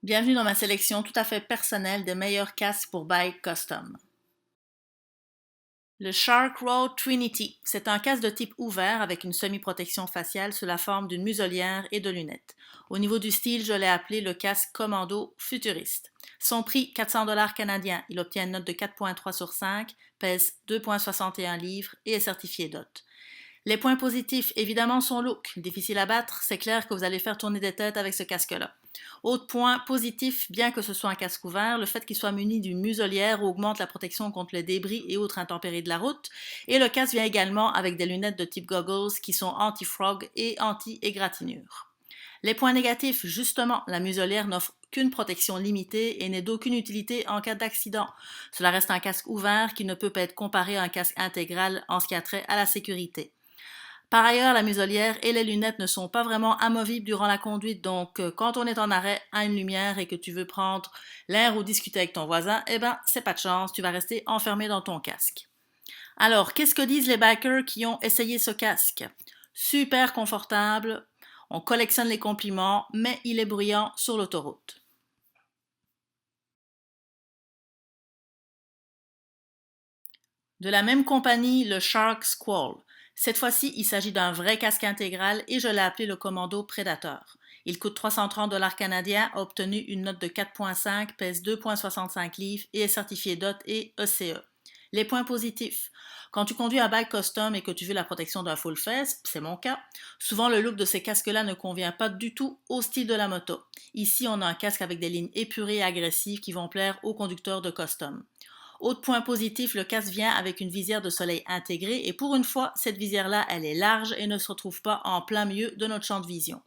Bienvenue dans ma sélection tout à fait personnelle des meilleurs casques pour bike custom. Le Shark Road Trinity, c'est un casque de type ouvert avec une semi-protection faciale sous la forme d'une muselière et de lunettes. Au niveau du style, je l'ai appelé le casque Commando futuriste. Son prix, 400 $ canadiens. Il obtient une note de 4.3 sur 5, pèse 2.61 livres et est certifié DOT. Les points positifs, évidemment, son look. Difficile à battre, c'est clair que vous allez faire tourner des têtes avec ce casque-là. Autre point positif, bien que ce soit un casque ouvert, le fait qu'il soit muni d'une muselière augmente la protection contre les débris et autres intempéries de la route. Et le casque vient également avec des lunettes de type goggles qui sont anti-frog et anti-égratignure. Les points négatifs, justement, la muselière n'offre qu'une protection limitée et n'est d'aucune utilité en cas d'accident. Cela reste un casque ouvert qui ne peut pas être comparé à un casque intégral en ce qui a trait à la sécurité. Par ailleurs, la muselière et les lunettes ne sont pas vraiment amovibles durant la conduite, donc quand on est en arrêt à une lumière et que tu veux prendre l'air ou discuter avec ton voisin, eh ben, c'est pas de chance, tu vas rester enfermé dans ton casque. Alors, qu'est-ce que disent les bikers qui ont essayé ce casque? Super confortable, on collectionne les compliments, mais il est bruyant sur l'autoroute. De la même compagnie, le Shark Squall. Cette fois-ci, il s'agit d'un vrai casque intégral et je l'ai appelé le Commando Predator. Il coûte 330 $ canadiens, a obtenu une note de 4.5, pèse 2.65 livres et est certifié DOT et ECE. Les points positifs. Quand tu conduis un bike custom et que tu veux la protection d'un full face, c'est mon cas, souvent le look de ces casques-là ne convient pas du tout au style de la moto. Ici, on a un casque avec des lignes épurées et agressives qui vont plaire aux conducteurs de custom. Autre point positif, le casque vient avec une visière de soleil intégrée et pour une fois, cette visière-là, elle est large et ne se retrouve pas en plein milieu de notre champ de vision.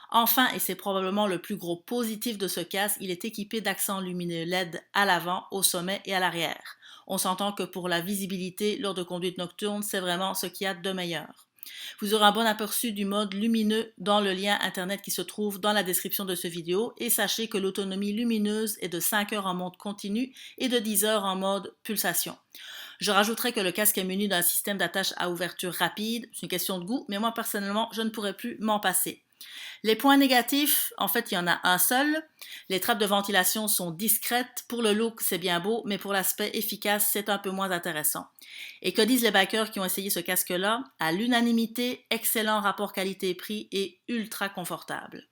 Enfin, et c'est probablement le plus gros positif de ce casque, il est équipé d'accents lumineux LED à l'avant, au sommet et à l'arrière. On s'entend que pour la visibilité lors de conduite nocturne, c'est vraiment ce qu'il y a de meilleur. Vous aurez un bon aperçu du mode lumineux dans le lien Internet qui se trouve dans la description de cette vidéo et sachez que l'autonomie lumineuse est de 5 heures en mode continu et de 10 heures en mode pulsation. Je rajouterai que le casque est muni d'un système d'attache à ouverture rapide, c'est une question de goût, mais moi personnellement, je ne pourrais plus m'en passer. Les points négatifs, en fait, il y en a un seul. Les trappes de ventilation sont discrètes. Pour le look, c'est bien beau, mais pour l'aspect efficace, c'est un peu moins intéressant. Et que disent les bikers qui ont essayé ce casque-là? À l'unanimité, excellent rapport qualité-prix et ultra confortable.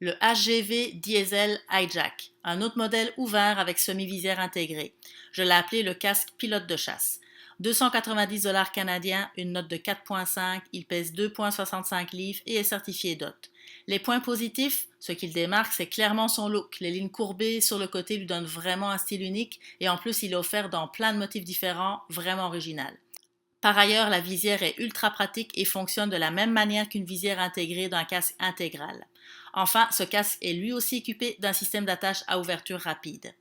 Le HGV Diesel Hijack, un autre modèle ouvert avec semi-visière intégrée. Je l'ai appelé le casque pilote de chasse. 290 $ canadiens, une note de 4.5, il pèse 2.65 livres et est certifié DOT. Les points positifs, ce qu'il démarque, c'est clairement son look. Les lignes courbées sur le côté lui donnent vraiment un style unique et en plus il est offert dans plein de motifs différents, vraiment original. Par ailleurs, la visière est ultra pratique et fonctionne de la même manière qu'une visière intégrée d'un casque intégral. Enfin, ce casque est lui aussi équipé d'un système d'attache à ouverture rapide.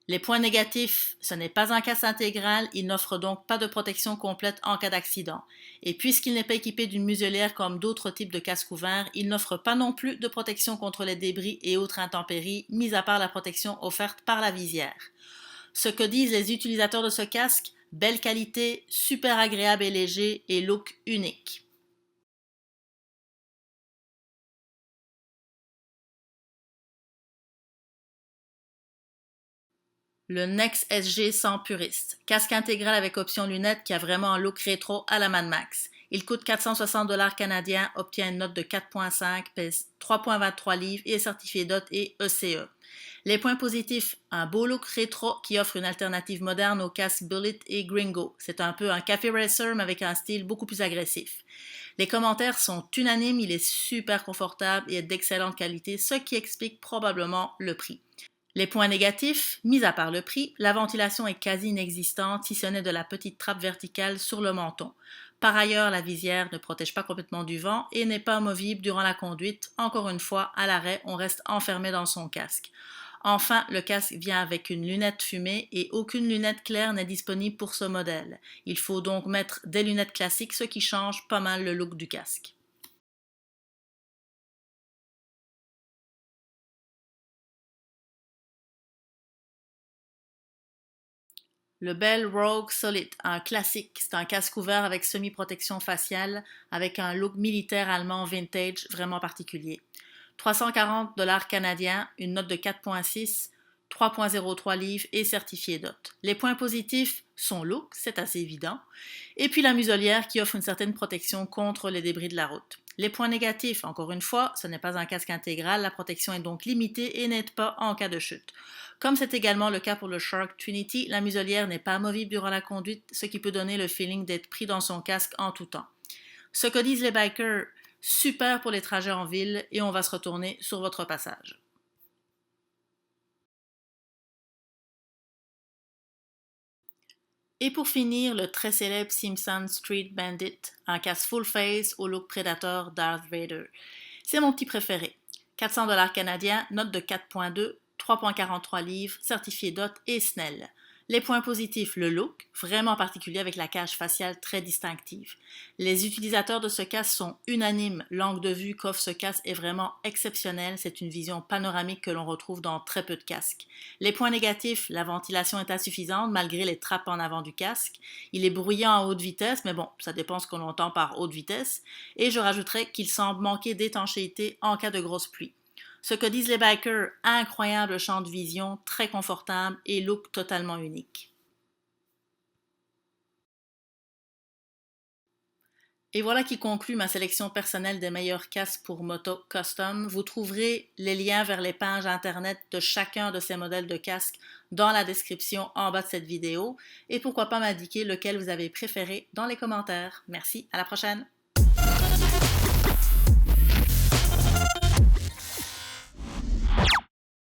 Les points négatifs, ce n'est pas un casque intégral, il n'offre donc pas de protection complète en cas d'accident. Et puisqu'il n'est pas équipé d'une muselière comme d'autres types de casques ouverts, il n'offre pas non plus de protection contre les débris et autres intempéries, mis à part la protection offerte par la visière. Ce que disent les utilisateurs de ce casque, belle qualité, super agréable et léger et look unique. Le Nex SG 100 Puriste, casque intégral avec option lunettes qui a vraiment un look rétro à la Mad Max. Il coûte 460 $ canadiens, obtient une note de 4.5, pèse 3.23 livres et est certifié DOT et ECE. Les points positifs, un beau look rétro qui offre une alternative moderne aux casques Bullet et Gringo. C'est un peu un café racer mais avec un style beaucoup plus agressif. Les commentaires sont unanimes, il est super confortable et est d'excellente qualité, ce qui explique probablement le prix. Les points négatifs, mis à part le prix, la ventilation est quasi inexistante si ce n'est de la petite trappe verticale sur le menton. Par ailleurs, la visière ne protège pas complètement du vent et n'est pas amovible durant la conduite. Encore une fois, à l'arrêt, on reste enfermé dans son casque. Enfin, le casque vient avec une lunette fumée et aucune lunette claire n'est disponible pour ce modèle. Il faut donc mettre des lunettes classiques, ce qui change pas mal le look du casque. Le Bell Rogue Solid, un classique. C'est un casque ouvert avec semi-protection faciale, avec un look militaire allemand vintage vraiment particulier. 340 $ canadiens, une note de 4.6, 3.03 livres et certifié DOT. Les points positifs, son look, c'est assez évident, et puis la muselière qui offre une certaine protection contre les débris de la route. Les points négatifs, encore une fois, ce n'est pas un casque intégral, la protection est donc limitée et n'aide pas en cas de chute. Comme c'est également le cas pour le Shark Trinity, la muselière n'est pas amovible durant la conduite, ce qui peut donner le feeling d'être pris dans son casque en tout temps. Ce que disent les bikers, super pour les trajets en ville et on va se retourner sur votre passage. Et pour finir, le très célèbre Simpson Street Bandit, un casque full face au look prédateur Darth Vader. C'est mon petit préféré. 400 $ canadiens, note de 4.2, 3.43 livres, certifié DOT et Snell. Les points positifs, le look, vraiment particulier avec la cage faciale très distinctive. Les utilisateurs de ce casque sont unanimes. L'angle de vue qu'offre ce casque est vraiment exceptionnel. C'est une vision panoramique que l'on retrouve dans très peu de casques. Les points négatifs, la ventilation est insuffisante malgré les trappes en avant du casque. Il est bruyant à haute vitesse, mais bon, ça dépend ce qu'on entend par haute vitesse. Et je rajouterais qu'il semble manquer d'étanchéité en cas de grosse pluie. Ce que disent les bikers, incroyable champ de vision, très confortable et look totalement unique. Et voilà qui conclut ma sélection personnelle des meilleurs casques pour moto custom. Vous trouverez les liens vers les pages internet de chacun de ces modèles de casques dans la description en bas de cette vidéo. Et pourquoi pas m'indiquer lequel vous avez préféré dans les commentaires. Merci, à la prochaine!